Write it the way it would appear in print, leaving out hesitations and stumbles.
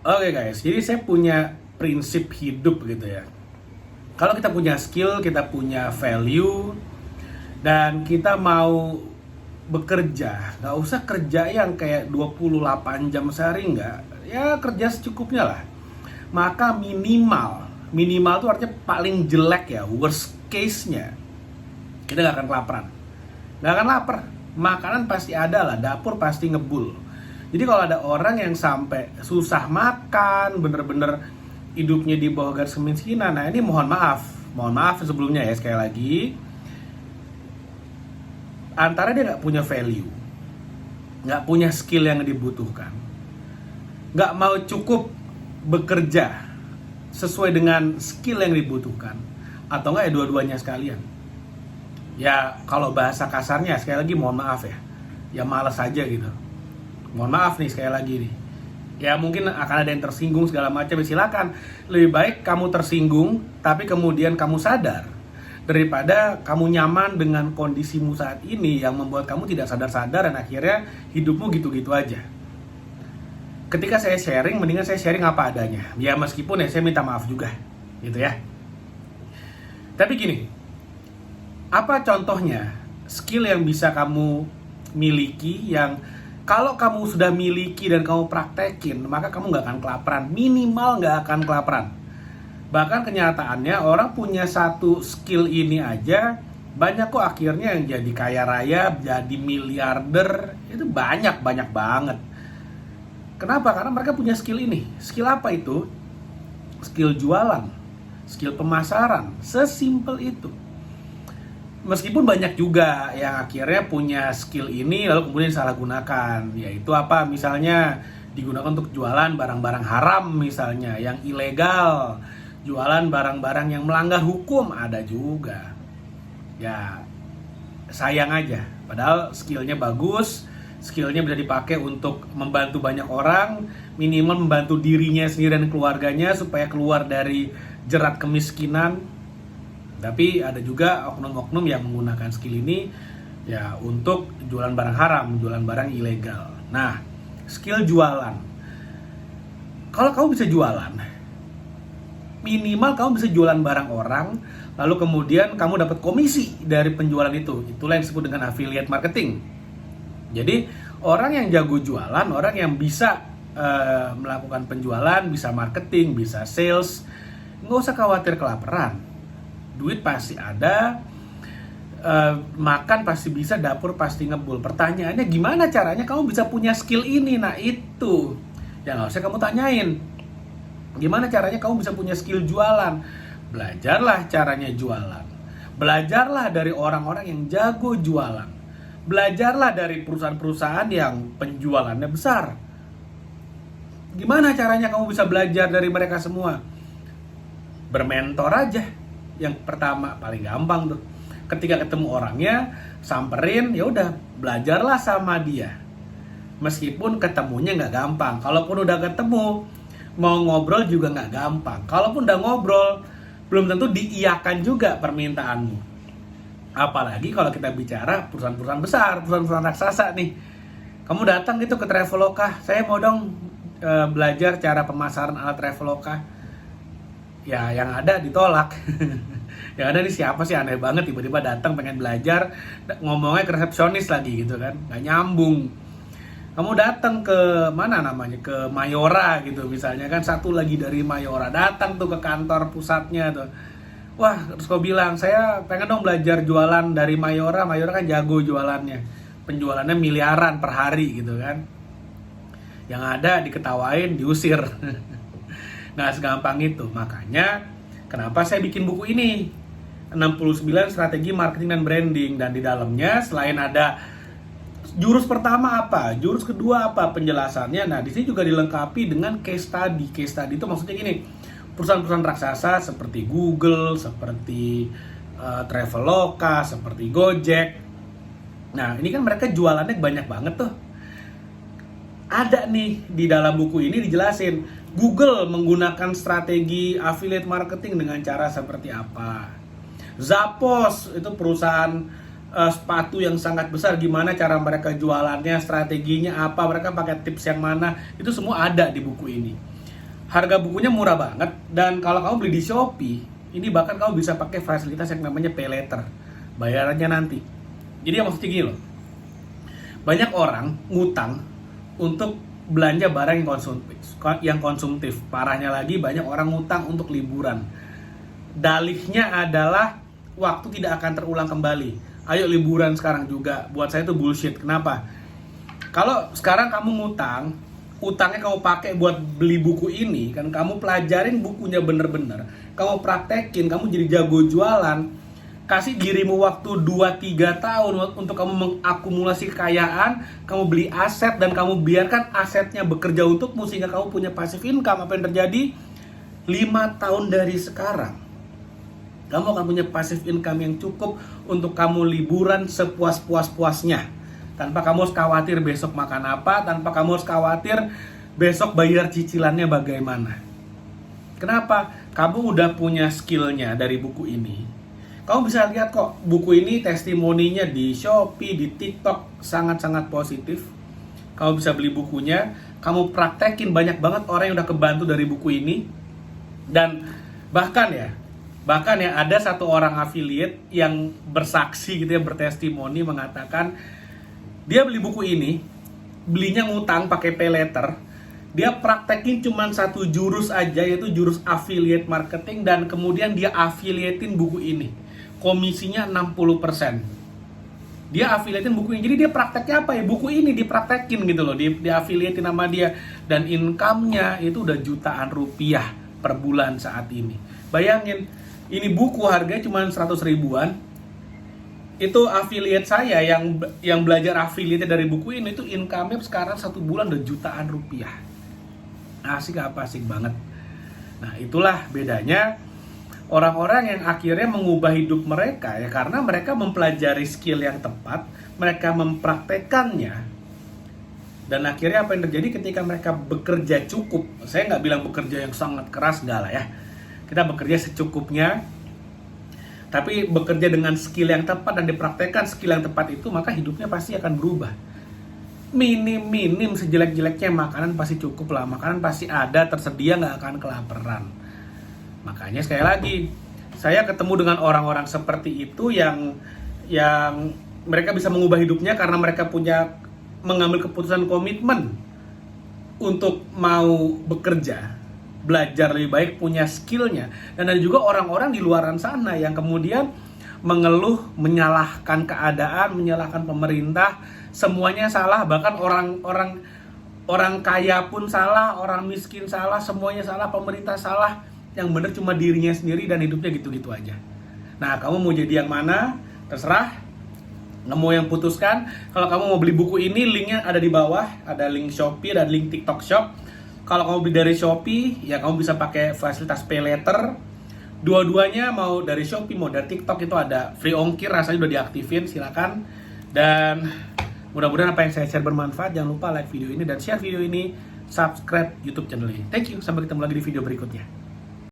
Oke guys, jadi saya punya prinsip hidup gitu ya. Kalau kita punya skill, kita punya value, dan kita mau bekerja, nggak usah kerja yang kayak 28 jam sehari, nggak. Ya kerja secukupnya lah. Maka minimal tuh artinya paling jelek ya, worst case-nya. Kita nggak akan kelaparan. Nggak akan lapar. Makanan pasti ada lah, dapur pasti ngebul. Jadi kalau ada orang yang sampai susah makan, bener-bener hidupnya di bawah garis kemiskinan, nah ini mohon maaf sebelumnya ya sekali lagi, antara dia nggak punya value, nggak punya skill yang dibutuhkan, nggak mau cukup bekerja sesuai dengan skill yang dibutuhkan, atau nggak ya dua-duanya sekalian. Ya kalau bahasa kasarnya sekali lagi mohon maaf ya malas aja gitu. Mohon maaf nih sekali lagi nih. Ya mungkin akan ada yang tersinggung segala macam, silakan. Lebih baik kamu tersinggung tapi kemudian kamu sadar daripada kamu nyaman dengan kondisimu saat ini yang membuat kamu tidak sadar-sadar dan akhirnya hidupmu gitu-gitu aja. Ketika saya sharing, mendingan saya sharing apa adanya. Ya meskipun ya saya minta maaf juga, gitu ya. Tapi gini, apa contohnya skill yang bisa kamu miliki yang kalau kamu sudah miliki dan kamu praktekin, maka kamu nggak akan kelaparan. Minimal nggak akan kelaparan. Bahkan kenyataannya orang punya satu skill ini aja, banyak kok akhirnya yang jadi kaya raya, jadi miliarder. Itu banyak banget. Kenapa? Karena mereka punya skill ini. Skill apa itu? Skill jualan, skill pemasaran. Sesimpel itu. Meskipun banyak juga yang akhirnya punya skill ini lalu kemudian salah gunakan, yaitu apa, misalnya digunakan untuk jualan barang-barang haram misalnya, yang ilegal, jualan barang-barang yang melanggar hukum, ada juga. Ya sayang aja, padahal skillnya bagus, skillnya bisa dipakai untuk membantu banyak orang, minimal membantu dirinya sendiri dan keluarganya supaya keluar dari jerat kemiskinan. Tapi ada juga oknum-oknum yang menggunakan skill ini ya untuk jualan barang haram, jualan barang ilegal. Nah, skill jualan. Kalau kamu bisa jualan, minimal kamu bisa jualan barang orang, lalu kemudian kamu dapat komisi dari penjualan itu. Itulah yang disebut dengan affiliate marketing. Jadi, orang yang jago jualan, orang yang bisa melakukan penjualan, bisa marketing, bisa sales, nggak usah khawatir kelaparan. Duit pasti ada, makan pasti bisa, dapur pasti ngebul. Pertanyaannya gimana caranya kamu bisa punya skill ini? Nah itu yang nggak usah kamu tanyain. Gimana caranya kamu bisa punya skill jualan? Belajarlah caranya jualan. Belajarlah dari orang-orang yang jago jualan. Belajarlah dari perusahaan-perusahaan yang penjualannya besar. Gimana caranya kamu bisa belajar dari mereka semua? Bermentor aja. Yang pertama paling gampang tuh. Ketika ketemu orangnya, samperin, ya udah belajarlah sama dia. Meskipun ketemunya nggak gampang. Kalaupun udah ketemu, mau ngobrol juga nggak gampang. Kalaupun udah ngobrol, belum tentu diiyakan juga permintaanmu. Apalagi kalau kita bicara perusahaan-perusahaan besar, perusahaan-perusahaan raksasa nih. Kamu datang gitu ke Traveloka, saya mau dong belajar cara pemasaran alat Traveloka. Ya yang ada ditolak. Yang ada nih siapa sih, aneh banget tiba-tiba datang pengen belajar, ngomongnya ke resepsionis lagi gitu kan, nggak nyambung. Kamu datang ke mana namanya, ke Mayora gitu misalnya kan, satu lagi dari Mayora datang tuh ke kantor pusatnya tuh, wah terus kau bilang saya pengen dong belajar jualan dari Mayora. Mayora kan jago jualannya, penjualannya miliaran per hari gitu kan. Yang ada diketawain, diusir. Nggak segampang itu. Makanya kenapa saya bikin buku ini, 69 strategi marketing dan branding. Dan di dalamnya selain ada jurus pertama apa, jurus kedua apa, penjelasannya. Nah di sini juga dilengkapi dengan case study. Case study itu maksudnya gini, perusahaan-perusahaan raksasa seperti Google, seperti Traveloka, seperti Gojek. Nah ini kan mereka jualannya banyak banget tuh. Ada nih di dalam buku ini dijelasin Google menggunakan strategi affiliate marketing dengan cara seperti apa. Zappos itu perusahaan sepatu yang sangat besar, gimana cara mereka jualannya, strateginya apa, mereka pakai tips yang mana, itu semua ada di buku ini. Harga bukunya murah banget, dan kalau kamu beli di Shopee, ini bahkan kamu bisa pakai fasilitas yang namanya pay later, bayarannya nanti. Jadi yang maksudnya gini loh, banyak orang ngutang untuk belanja barang yang konsumtif. Parahnya lagi, banyak orang ngutang untuk liburan. Dalihnya adalah waktu tidak akan terulang kembali. Ayo liburan sekarang juga. Buat saya itu bullshit. Kenapa? Kalau sekarang kamu ngutang, utangnya kamu pakai buat beli buku ini, kan kamu pelajarin bukunya bener-bener, kamu praktekin, kamu jadi jago jualan, kasih dirimu waktu 2-3 tahun untuk kamu mengakumulasi kekayaan, kamu beli aset, dan kamu biarkan asetnya bekerja untukmu sehingga kamu punya passive income. Apa yang terjadi? 5 tahun dari sekarang kamu akan punya passive income yang cukup untuk kamu liburan sepuas-puas-puasnya, tanpa kamu harus khawatir besok makan apa, tanpa kamu harus khawatir besok bayar cicilannya bagaimana. Kenapa? Kamu udah punya skillnya dari buku ini. Kamu bisa lihat kok, buku ini testimoninya di Shopee, di TikTok sangat-sangat positif. Kamu bisa beli bukunya, kamu praktekin, banyak banget orang yang udah kebantu dari buku ini. Dan bahkan ya ada satu orang affiliate yang bersaksi gitu ya, bertestimoni, mengatakan dia beli buku ini, belinya ngutang pakai pay later. Dia praktekin cuma satu jurus aja, yaitu jurus affiliate marketing, dan kemudian dia affiliatein buku ini. Komisinya 60%. Dia affiliatein buku ini. Jadi dia prakteknya apa ya? Buku ini dipraktekin gitu loh. Dia affiliatein sama dia, dan income-nya itu udah jutaan rupiah per bulan saat ini. Bayangin, ini buku harganya cuma 100 ribuan. Itu affiliate saya yang belajar affiliate dari buku ini, itu income-nya sekarang 1 bulan udah jutaan rupiah. Asik apa? Asik banget. Nah, itulah bedanya orang-orang yang akhirnya mengubah hidup mereka ya, karena mereka mempelajari skill yang tepat, mereka mempraktekannya, dan akhirnya apa yang terjadi ketika mereka bekerja cukup. Saya nggak bilang bekerja yang sangat keras, enggak lah ya. Kita bekerja secukupnya, tapi bekerja dengan skill yang tepat dan dipraktekkan skill yang tepat itu, maka hidupnya pasti akan berubah. Minim sejelek-jeleknya makanan pasti cukup lah, makanan pasti ada, tersedia, nggak akan kelaparan. Makanya sekali lagi, saya ketemu dengan orang-orang seperti itu yang mereka bisa mengubah hidupnya karena mereka mengambil keputusan, komitmen untuk mau bekerja, belajar lebih baik, punya skillnya. Dan ada juga orang-orang di luaran sana yang kemudian mengeluh, menyalahkan keadaan, menyalahkan pemerintah, semuanya salah, bahkan orang kaya pun salah, orang miskin salah, semuanya salah, pemerintah salah, yang benar cuma dirinya sendiri, dan hidupnya gitu-gitu aja. Nah, kamu mau jadi yang mana? Terserah, nggak mau yang putuskan. Kalau kamu mau beli buku ini, linknya ada di bawah, ada link Shopee dan link TikTok Shop. Kalau kamu beli dari Shopee, ya kamu bisa pakai fasilitas pay later. Dua-duanya, mau dari Shopee, mau dari TikTok, itu ada free ongkir, rasanya udah diaktifin, silakan. Dan mudah-mudahan apa yang saya share bermanfaat. Jangan lupa like video ini dan share video ini, subscribe YouTube channel ini. Thank you, sampai ketemu lagi di video berikutnya.